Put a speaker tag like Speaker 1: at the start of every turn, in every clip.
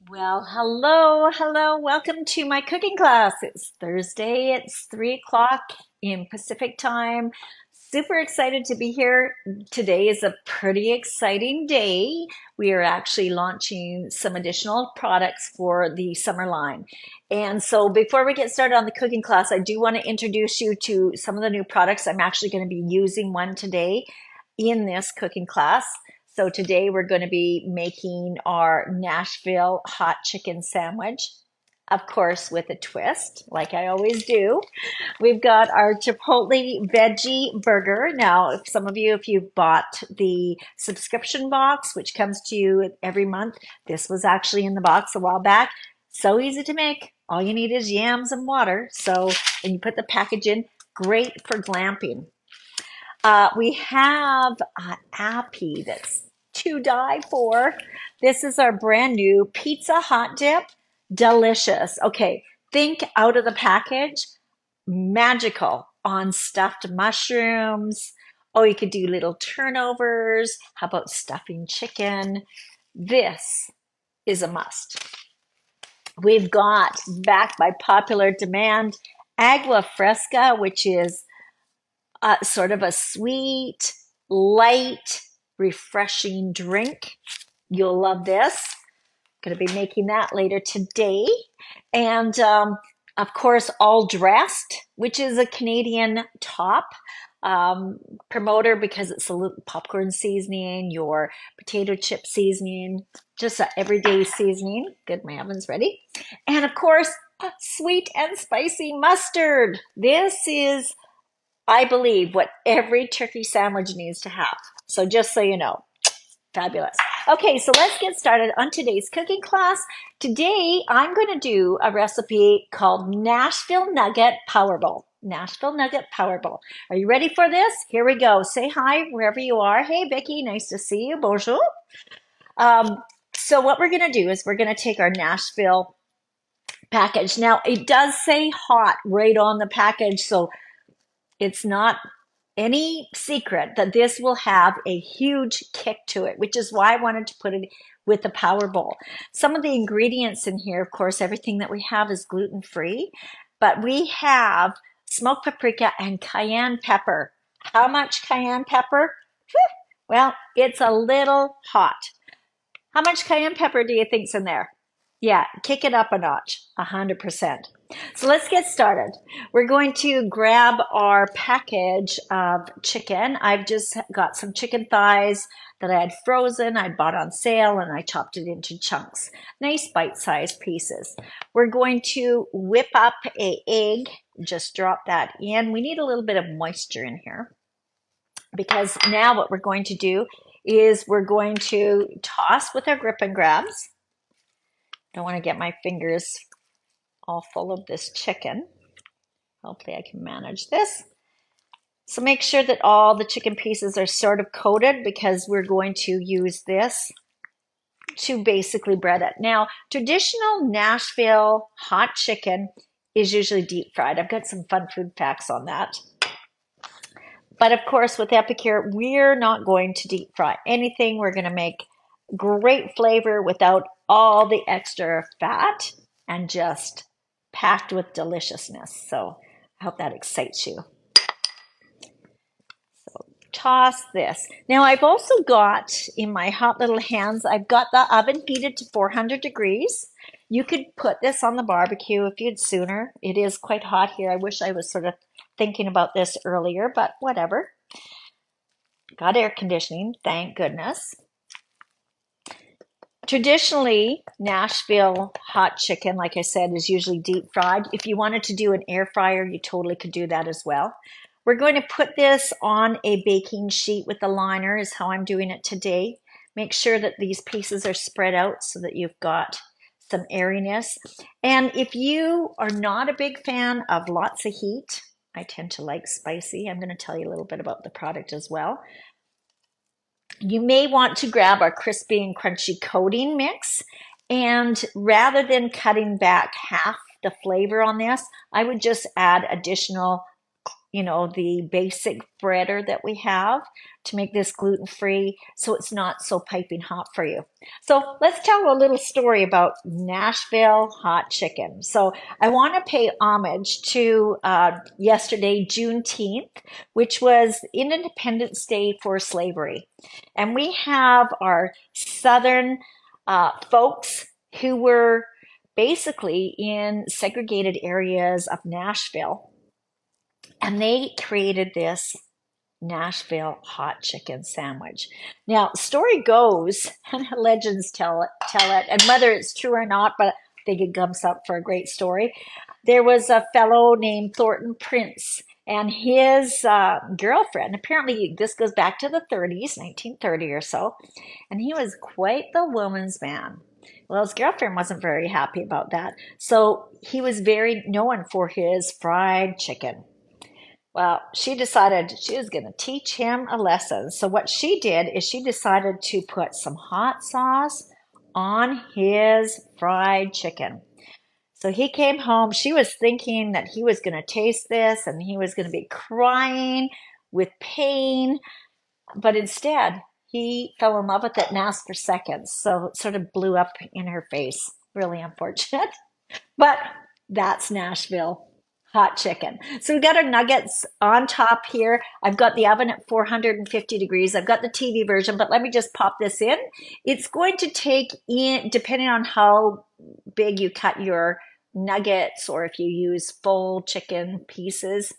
Speaker 1: Well, hello. Welcome to my cooking class. It's Thursday. It's 3 o'clock in Pacific time. Super excited to be here. Today is a pretty exciting day. We are actually launching some additional products for the summer line. And so before we get started on the cooking class, I do want to introduce you to some of the new products. I'm actually going to be using one today in this cooking class. So today we're going to be making our Nashville hot chicken sandwich, of course, with a twist, like I always do. We've got our Chipotle veggie burger. Now, if some of you, if you've bought the subscription box, which comes to you every month, this was actually in the box a while back. So easy to make. All you need is yams and water. So when you put the package in, great for glamping. We have Appy that's to die for. This is our brand new pizza hot dip. Delicious. Okay, think out of the package. Magical on stuffed mushrooms. Oh, you could do little turnovers. How about stuffing chicken? This is a must. We've got, back by popular demand, agua fresca, which is sort of a sweet, light, refreshing drink. You'll love this. Going to be making that later today. And of course, All Dressed, which is a Canadian top promoter because it's a little popcorn seasoning, your potato chip seasoning, just an everyday seasoning. Good, my oven's ready. And of course, sweet and spicy mustard. This is, I believe, what every turkey sandwich needs to have. So just so you know, fabulous. Okay, so let's get started on today's cooking class. Today, I'm going to do a recipe called Nashville Nugget Power Bowl. Nashville Nugget Power Bowl. Are you ready for this? Here we go. Say hi wherever you are. Hey, Vicky, nice to see you. Bonjour. So what we're going to do is we're going to take our Nashville package. Now, it does say hot right on the package, so it's not any secret that this will have a huge kick to it, which is why I wanted to put it with the Power Bowl. Some of the ingredients in here, of course, everything that we have is gluten-free, but we have smoked paprika and cayenne pepper. How much cayenne pepper? Well, it's a little hot. How much cayenne pepper do you think's in there? Yeah, kick it up a notch, 100%. So let's get started. We're going to grab our package of chicken. I've just got some chicken thighs that I had frozen, I bought on sale, and I chopped it into chunks. Nice bite-sized pieces. We're going to whip up an egg, just drop that in. We need a little bit of moisture in here because now what we're going to do is we're going to toss with our grip and grabs. Don't want to get my fingers all full of this chicken. Hopefully I can manage this. So make sure that all the chicken pieces are sort of coated because we're going to use this to basically bread it. Now, traditional Nashville hot chicken is usually deep fried. I've got some fun food facts on that. But of course, with Epicure, we're not going to deep fry anything. We're going to make great flavor without all the extra fat and just packed with deliciousness. So I hope that excites you. So toss this. Now I've also got in my hot little hands, I've got the oven heated to 400 degrees. You could put this on the barbecue if you'd sooner. It is quite hot here. I wish I was sort of thinking about this earlier, but whatever. Got air conditioning, thank goodness. Traditionally, Nashville hot chicken, like I said, is usually deep fried. If you wanted to do an air fryer, you totally could do that as well. We're going to put this on a baking sheet with a liner is how I'm doing it today. Make sure that these pieces are spread out so that you've got some airiness. And if you are not a big fan of lots of heat, I tend to like spicy. I'm going to tell you a little bit about the product as well. You may want to grab our crispy and crunchy coating mix, and rather than cutting back half the flavor on this, I would just add additional the basic breader that we have to make this gluten-free so it's not so piping hot for you. So let's tell a little story about Nashville hot chicken. So I want to pay homage to yesterday, Juneteenth, which was Independence Day for slavery. And we have our Southern folks who were basically in segregated areas of Nashville. And they created this Nashville hot chicken sandwich. Now, story goes, and legends tell it, and whether it's true or not, but I think it comes up for a great story. There was a fellow named Thornton Prince, and his girlfriend, apparently this goes back to the 30s, 1930 or so, and he was quite the woman's man. Well, his girlfriend wasn't very happy about that, so he was very known for his fried chicken. Well, she decided she was going to teach him a lesson. So what she did is she decided to put some hot sauce on his fried chicken. So he came home. She was thinking that he was going to taste this and he was going to be crying with pain. But instead, he fell in love with it and asked for seconds. So it sort of blew up in her face. Really unfortunate. But that's Nashville hot chicken. So we've got our nuggets on top here. I've got the oven at 450 degrees. I've got the TV version, but let me just pop this in. It's going to take in, depending on how big you cut your nuggets or if you use full chicken pieces,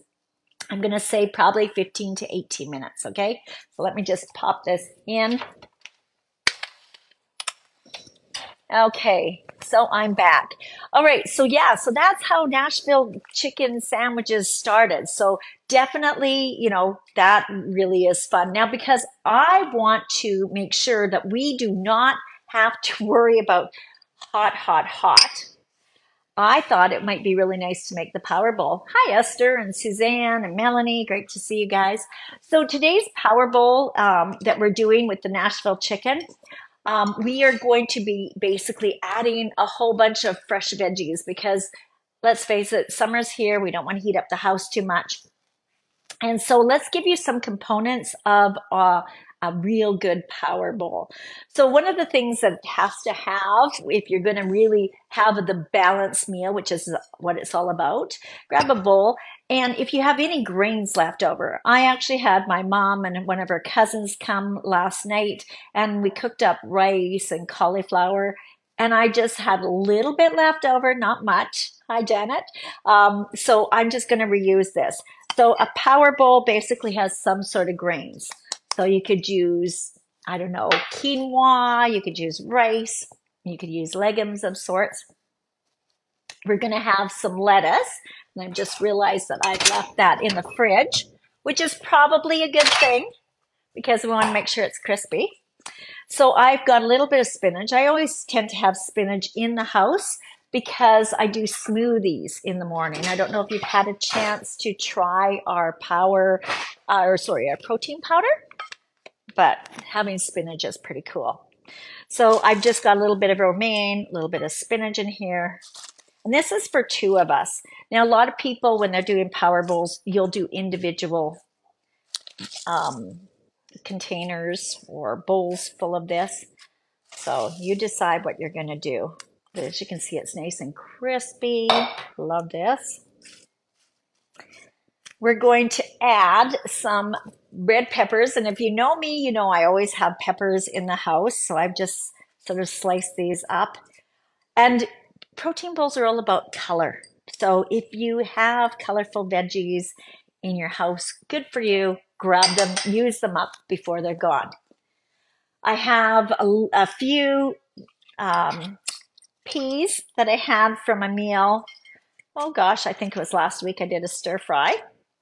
Speaker 1: I'm going to say probably 15 to 18 minutes. Okay. So let me just pop this in. Okay, so I'm back. All right, so that's how Nashville chicken sandwiches started. So definitely, that really is fun. Now, because I want to make sure that we do not have to worry about hot, I thought it might be really nice to make the Power Bowl. Hi, Esther and Suzanne and Melanie. Great to see you guys. So today's Power Bowl that we're doing with the Nashville chicken, we are going to be basically adding a whole bunch of fresh veggies because let's face it, summer's here. We don't want to heat up the house too much. And so let's give you some components of a real good Power Bowl. So one of the things that it has to have, if you're going to really have the balanced meal, which is what it's all about, grab a bowl. And if you have any grains left over, I actually had my mom and one of her cousins come last night and we cooked up rice and cauliflower. And I just had a little bit left over, not much. Hi, Janet. So I'm just going to reuse this. So a Power Bowl basically has some sort of grains. So you could use, I don't know, quinoa, you could use rice, you could use legumes of sorts. We're going to have some lettuce. And I've just realized that I've left that in the fridge, which is probably a good thing because we want to make sure it's crispy. So I've got a little bit of spinach. I always tend to have spinach in the house because I do smoothies in the morning. I don't know if you've had a chance to try our protein powder, but having spinach is pretty cool. So I've just got a little bit of romaine, a little bit of spinach in here. And this is for two of us. Now, a lot of people, when they're doing Power Bowls, you'll do individual containers or bowls full of this. So you decide what you're going to do. But as you can see, it's nice and crispy. Love this. We're going to add some red peppers. And if you know me, you know I always have peppers in the house. So I've just sort of sliced these up. And protein bowls are all about color. So if you have colorful veggies in your house, good for you. Grab them, use them up before they're gone. I have a few peas that I had from a meal. Oh gosh, I think it was last week I did a stir fry.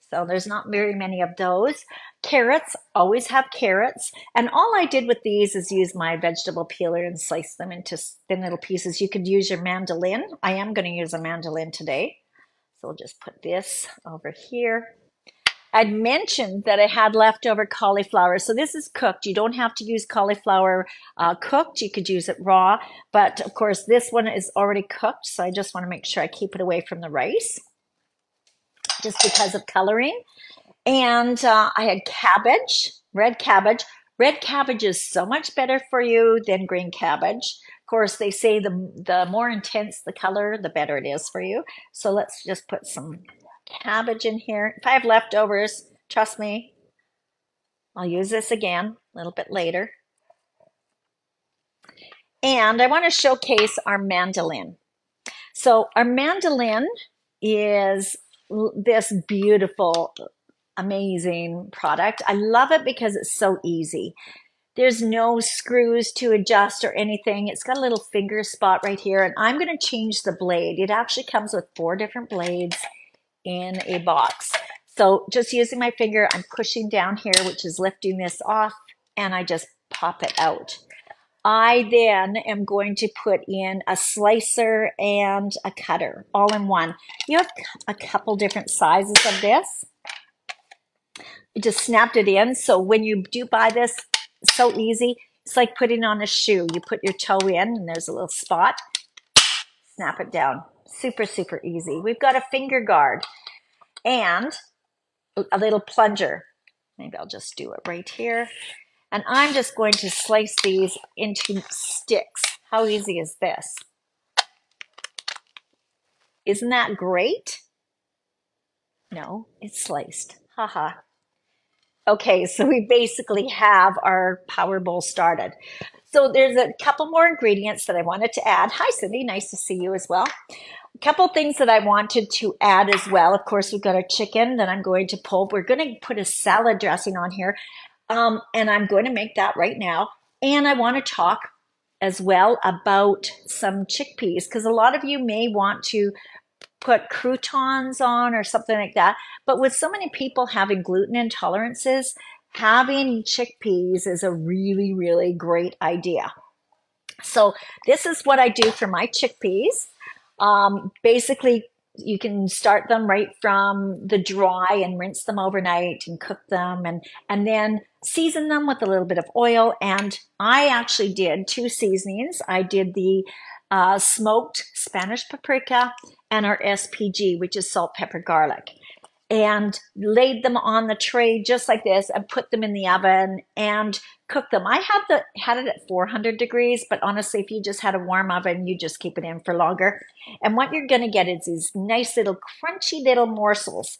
Speaker 1: So there's not very many of those. Carrots, always have carrots. And all I did with these is use my vegetable peeler and slice them into thin little pieces. You could use your mandolin. I am going to use a mandolin today. So we'll just put this over here. I'd mentioned that I had leftover cauliflower. So this is cooked. You don't have to use cauliflower cooked. You could use it raw. But of course, this one is already cooked. So I just want to make sure I keep it away from the rice. just because of coloring. And I had cabbage, red cabbage. Red cabbage is so much better for you than green cabbage. Of course, they say the more intense the color, the better it is for you. So let's just put some cabbage in here. If I have leftovers, trust me, I'll use this again a little bit later. And I want to showcase our mandolin. So our mandolin is this beautiful, amazing product. I love it because it's so easy. There's no screws to adjust or anything. It's got a little finger spot right here, and I'm going to change the blade. It actually comes with 4 different blades in a box. So just using my finger, I'm pushing down here, which is lifting this off, and I just pop it out. I then am going to put in a slicer and a cutter all in one. You have a couple different sizes of this. I just snapped it in. So when you do buy this, it's so easy. It's like putting on a shoe. You put your toe in and there's a little spot. Snap it down. Super, super easy. We've got a finger guard and a little plunger. Maybe I'll just do it right here. And I'm just going to slice these into sticks. How easy is this? Isn't that great? No, it's sliced. Haha. Okay, so we basically have our power bowl started. So there's a couple more ingredients that I wanted to add. Hi, Cindy. Nice to see you as well. A couple things that I wanted to add as well. Of course, we've got our chicken that I'm going to pull. We're going to put a salad dressing on here. And I'm going to make that right now. And I want to talk as well about some chickpeas because a lot of you may want to put croutons on or something like that. But with so many people having gluten intolerances, having chickpeas is a really, really great idea. So this is what I do for my chickpeas. Basically, you can start them right from the dry and rinse them overnight and cook them and then season them with a little bit of oil. And I actually did 2 seasonings. I did the smoked Spanish paprika and our SPG, which is salt, pepper, garlic, and laid them on the tray just like this and put them in the oven and cook them. I had it at 400 degrees, but honestly, if you just had a warm oven, you just keep it in for longer. And what you're going to get is these nice little crunchy little morsels.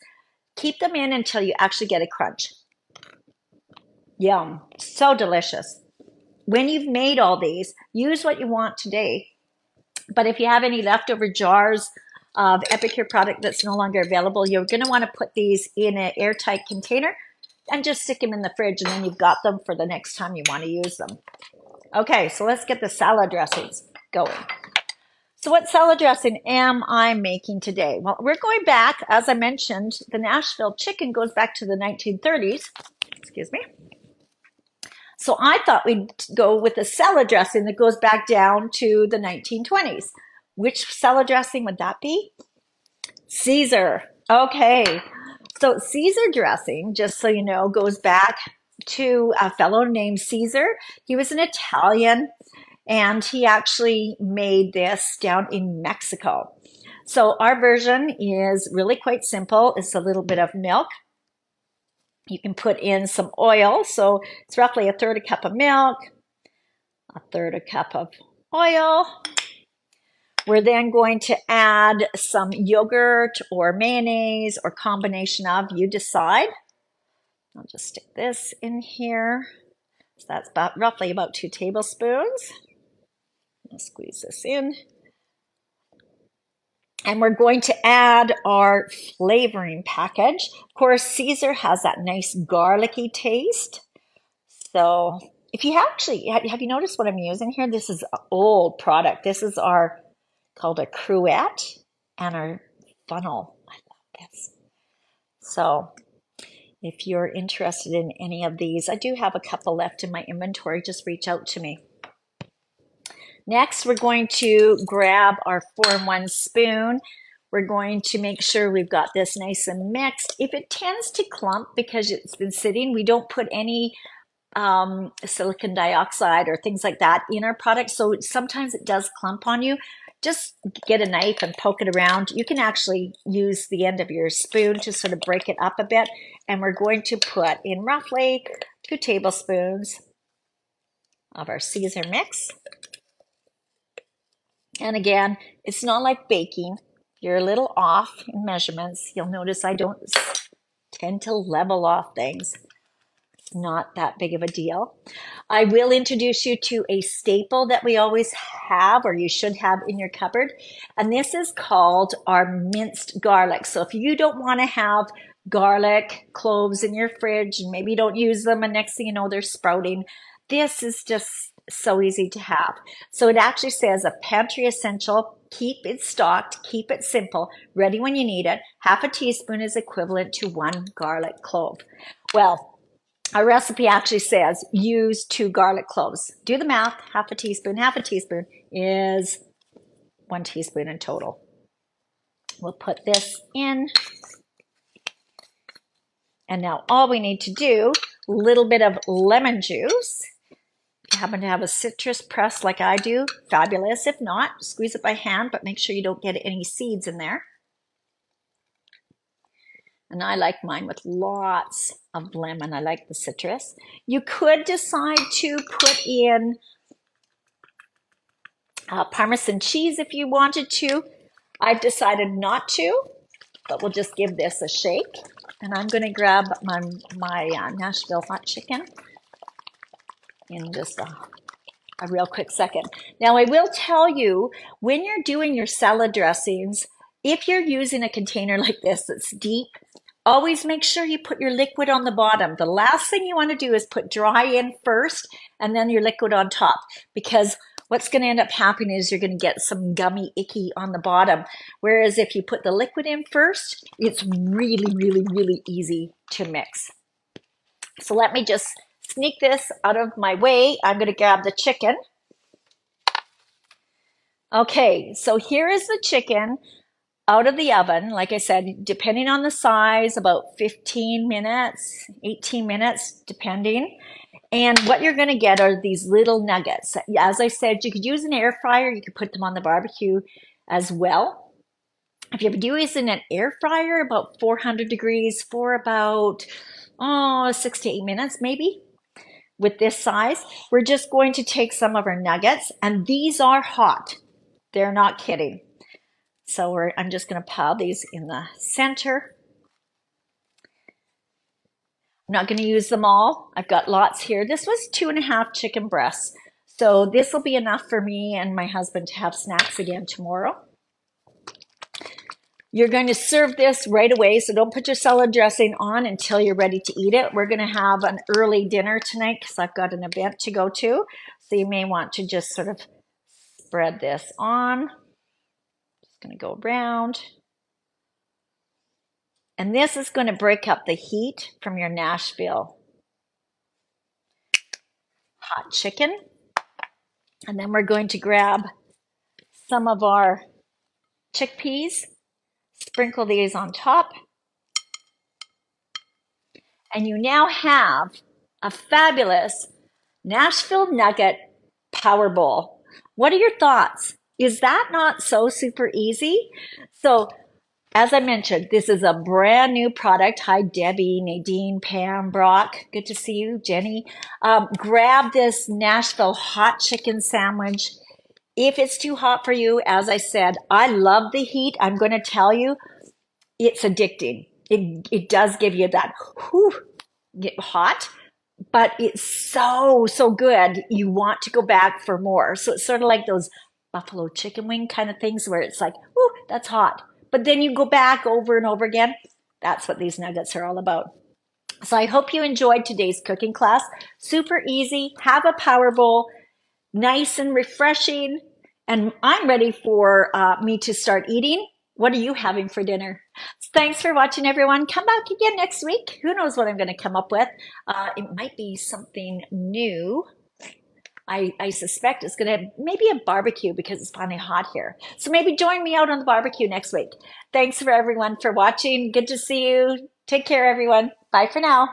Speaker 1: Keep them in until you actually get a crunch. Yum, so delicious. When you've made all these, use what you want today. But if you have any leftover jars of Epicure product that's no longer available, you're going to want to put these in an airtight container and just stick them in the fridge, and then you've got them for the next time you want to use them. Okay, so let's get the salad dressings going. So what salad dressing am I making today? Well, we're going back, as I mentioned, the Nashville chicken goes back to the 1930s. Excuse me. So I thought we'd go with a salad dressing that goes back down to the 1920s. Which salad dressing would that be? Caesar. Okay. So Caesar dressing, just so you know, goes back to a fellow named Caesar. He was an Italian, and he actually made this down in Mexico. So our version is really quite simple. It's a little bit of milk. You can put in some oil. So it's roughly 1/3 cup of milk, 1/3 cup of oil. We're then going to add some yogurt or mayonnaise or combination of, you decide. I'll just stick this in here. So that's roughly about 2 tablespoons. I'll squeeze this in. And we're going to add our flavoring package. Of course, Caesar has that nice garlicky taste. So if you actually, have you noticed what I'm using here? This is an old product. This is our, called a cruet and our funnel. I love this. So if you're interested in any of these, I do have a couple left in my inventory. Just reach out to me. Next, we're going to grab our 4-in-1 spoon. We're going to make sure we've got this nice and mixed. If it tends to clump because it's been sitting, we don't put any silicon dioxide or things like that in our product. So sometimes it does clump on you. just get a knife and poke it around. You can actually use the end of your spoon to sort of break it up a bit. And we're going to put in roughly 2 tablespoons of our Caesar mix. And again, it's not like baking. You're a little off in measurements. You'll notice I don't tend to level off things. It's not that big of a deal. I will introduce you to a staple that we always have, or you should have in your cupboard. And this is called our minced garlic. So if you don't want to have garlic cloves in your fridge and maybe you don't use them and next thing you know they're sprouting, this is just so easy to have. So it actually says a pantry essential. Keep it stocked, keep it simple, ready when you need it. Half a teaspoon is equivalent to 1 garlic clove. Well, our recipe actually says use 2 garlic cloves. Do the math, half a teaspoon is 1 teaspoon in total. We'll put this in. And now all we need to do, a little bit of lemon juice. If you happen to have a citrus press like I do, fabulous. If not, squeeze it by hand, but make sure you don't get any seeds in there. And I like mine with lots of lemon. I like the citrus. You could decide to put in Parmesan cheese if you wanted to. I've decided not to, but we'll just give this a shake. And I'm going to grab my Nashville hot chicken in just a real quick second. Now, I will tell you, when you're doing your salad dressings, if you're using a container like this that's deep, always make sure you put your liquid on the bottom. The last thing you want to do is put dry in first and then your liquid on top, because what's going to end up happening is you're going to get some gummy, icky on the bottom. Whereas if you put the liquid in first, it's really, really, really easy to mix. So let me just sneak this out of my way. I'm going to grab the chicken. Okay, so here is the chicken out of the oven. Like I said, depending on the size, about 15 minutes, 18 minutes, depending. And what you're going to get are these little nuggets. As I said, you could use an air fryer. You could put them on the barbecue as well. If you're using an air fryer, about 400 degrees for about 6 to 8 minutes, maybe. With this size, we're just going to take some of our nuggets, and these are hot. They're not kidding. So I'm just going to pile these in the center. I'm not going to use them all. I've got lots here. This was 2.5 chicken breasts. So this will be enough for me and my husband to have snacks again tomorrow. You're going to serve this right away, so don't put your salad dressing on until you're ready to eat it. We're going to have an early dinner tonight because I've got an event to go to. So you may want to just sort of spread this on. Just going to go around. And this is going to break up the heat from your Nashville hot chicken. And then we're going to grab some of our chickpeas. Sprinkle these on top. And you now have a fabulous Nashville Nugget Power Bowl. What are your thoughts? Is that not so super easy? So, as I mentioned, this is a brand new product. Hi, Debbie, Nadine, Pam, Brock. Good to see you, Jenny. Grab this Nashville hot chicken sandwich. If it's too hot for you, as I said, I love the heat. I'm going to tell you, it's addicting. It does give you that get hot, but it's so good. You want to go back for more. So it's sort of like those buffalo chicken wing kind of things where it's like, ooh, that's hot. But then you go back over and over again. That's what these nuggets are all about. So I hope you enjoyed today's cooking class. Super easy. Have a power bowl. Nice and refreshing. And I'm ready for me to start eating. What are you having for dinner? Thanks for watching, everyone. Come back again next week. Who knows what I'm going to come up with? It might be something new. I suspect it's going to maybe a barbecue because it's finally hot here. So maybe join me out on the barbecue next week. Thanks for everyone for watching. Good to see you. Take care, everyone. Bye for now.